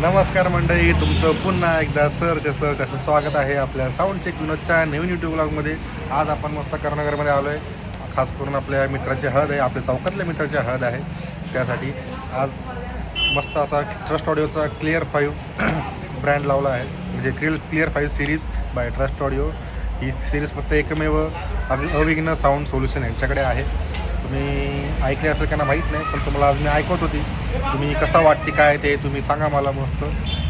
नमस्कार मंडळी, तुमचं पुन्हा एकदा सरचं स्वागत आहे आपल्या साऊंड चेक विनोदच्या नवीन यूट्यूब ब्लॉगमध्ये. आज आपण मस्त कर्णनगरमध्ये आलो आहे. खास करून आपल्या मित्राची हळद आहे, आपल्या चौकातल्या मित्राची हळद आहे. त्यासाठी आज मस्त असा ट्रस्ट ऑडिओचा क्लिअर 5 ब्रँड लावला आहे. म्हणजे clear 5 series by trust audio. ही सिरीज फक्त एकमेव अविघ्न साऊंड सोल्युशन यांच्याकडे आहे. तुम्ही ऐकले असेल त्यांना माहीत नाही, पण तुम्हाला आज मी ऐकवत होती. तुम्ही कसा वाटते काय ते तुम्ही सांगा मला मस्त.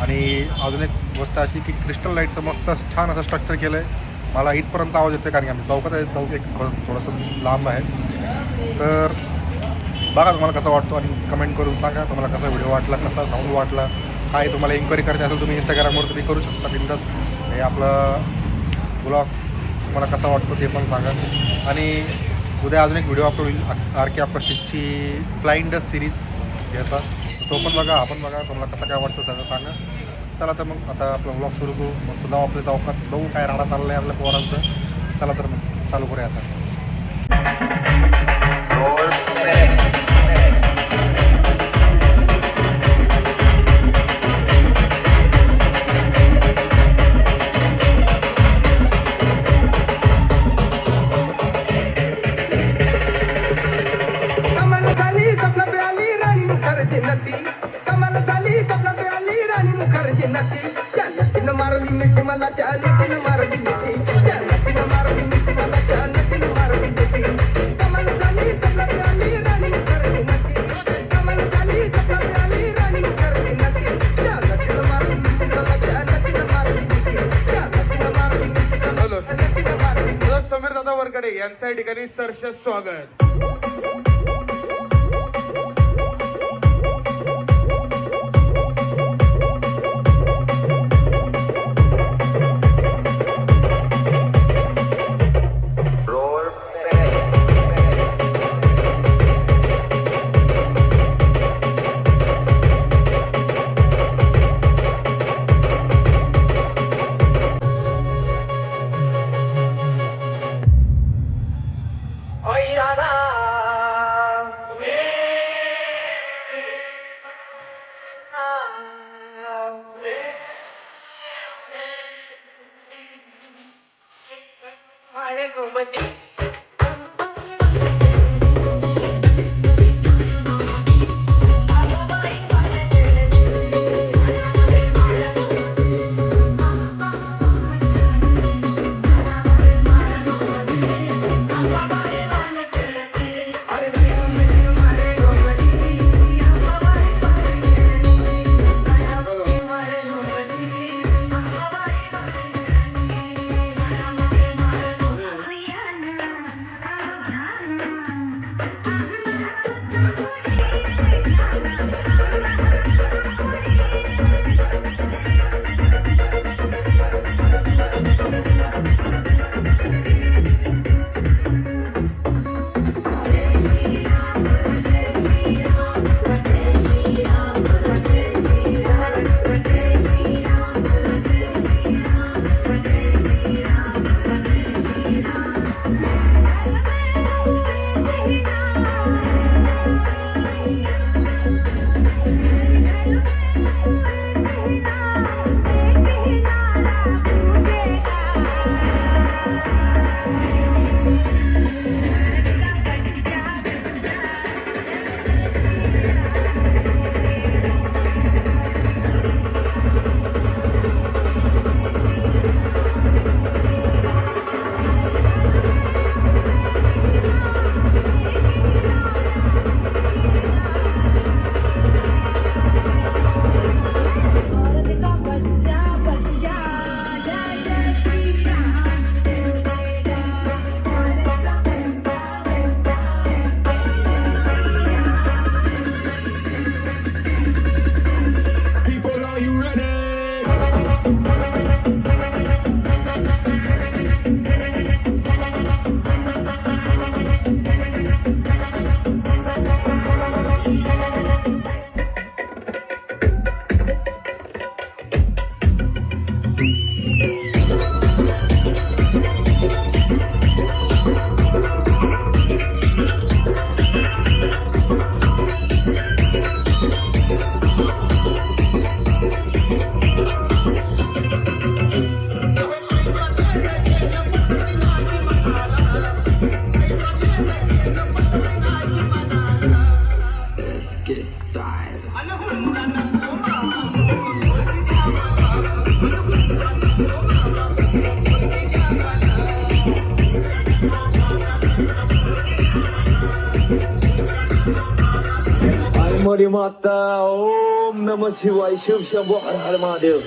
आणि अजून एक गोष्ट अशी की क्रिस्टल लाईटचं मस्त छान असं स्ट्रक्चर केलं आहे. मला इथपर्यंत आवाज येतो कारण की आम्ही चौकात आहे, चौक एक थोडंसं लांब आहे. तर बघा तुम्हाला कसा वाटतो आणि कमेंट करून सांगा तुम्हाला कसा व्हिडिओ वाटला, कसा साऊंड वाटला. काय तुम्हाला इन्क्वायरी करायची असेल तुम्ही इंस्टाग्रामवर तुम्ही करू शकता बिंदास. हे आपलं ब्लॉग तुम्हाला कसा वाटतो ते पण सांगा. आणि उद्या अजून एक व्हिडिओ अपलोड होईल आर.के. अकॉस्टिकची फ्लाइंग डस्ट सिरीज याचा. तो पण बघा, आपण बघा तुम्हाला कसं काय वाटतं सगळं सांगा. चला तर मग आता आपला ब्लॉग सुरू करू. मस्त जाऊ आपल्या चौकात, बघू काय राडा चाललं आहे आपल्या पोरांचं. चला तर मग चालू करूया आता. मारली मिठी मला त्या नटीनं मारली मिठी, त्या नटीनं मारली मिठी मला त्या नटीनं मारली मिठी. कमाल झाली कपला आली राणी मुखर्जी नटी, कमाल झाली कपला आली राणी मुखर्जी नटी, त्या नटीनं मारली मिठी मला त्या नटीनं मारली मिठी, त्या नटीनं मारली मिठी मला त्या नटीनं मारली मिठी. समीर दादा वरकडे यांच्या ठिकाणी सरस स्वागत. अंबानी माता ओम नमः शिवाय शिव शंभो हर हर महादेव.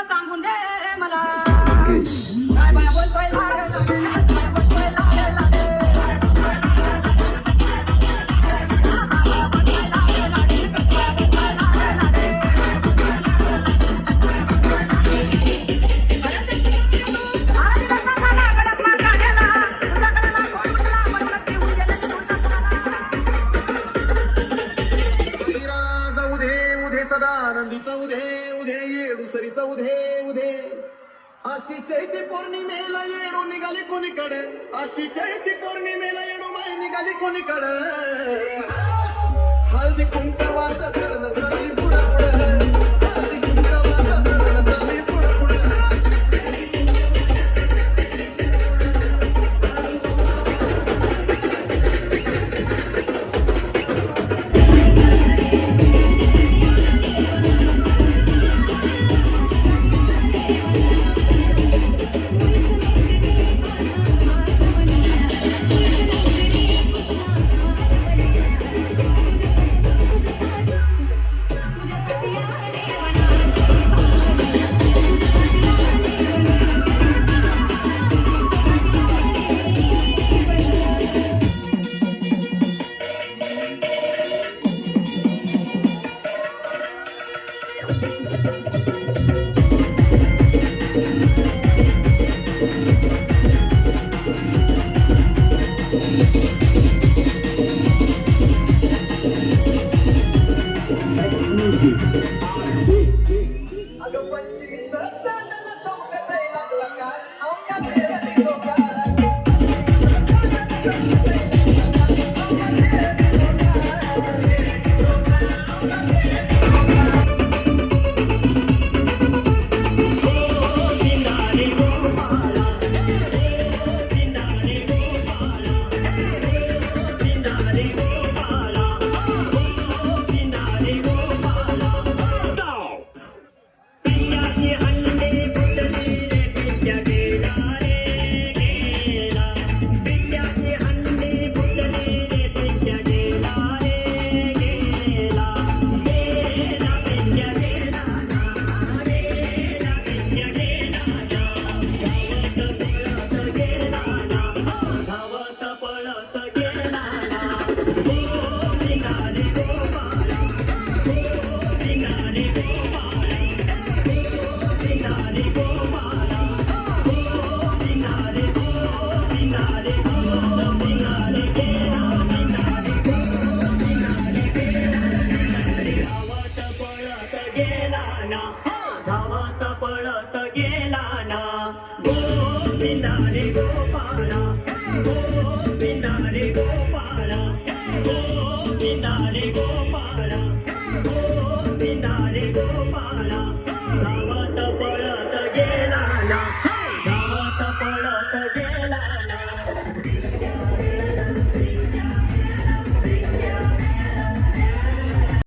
सांगून दे मला काय बाया बोलतोय सदानंदीचा उधे उधे येडूसरीचा उधे उधे अशी चैती पौर्णिमेला येडू निघाली कोणीकडे अशी चैती पौर्णिमेला येडू माई निघाली कोणीकडे हळदी कुंकवाचा सण झाली पुढं पुढं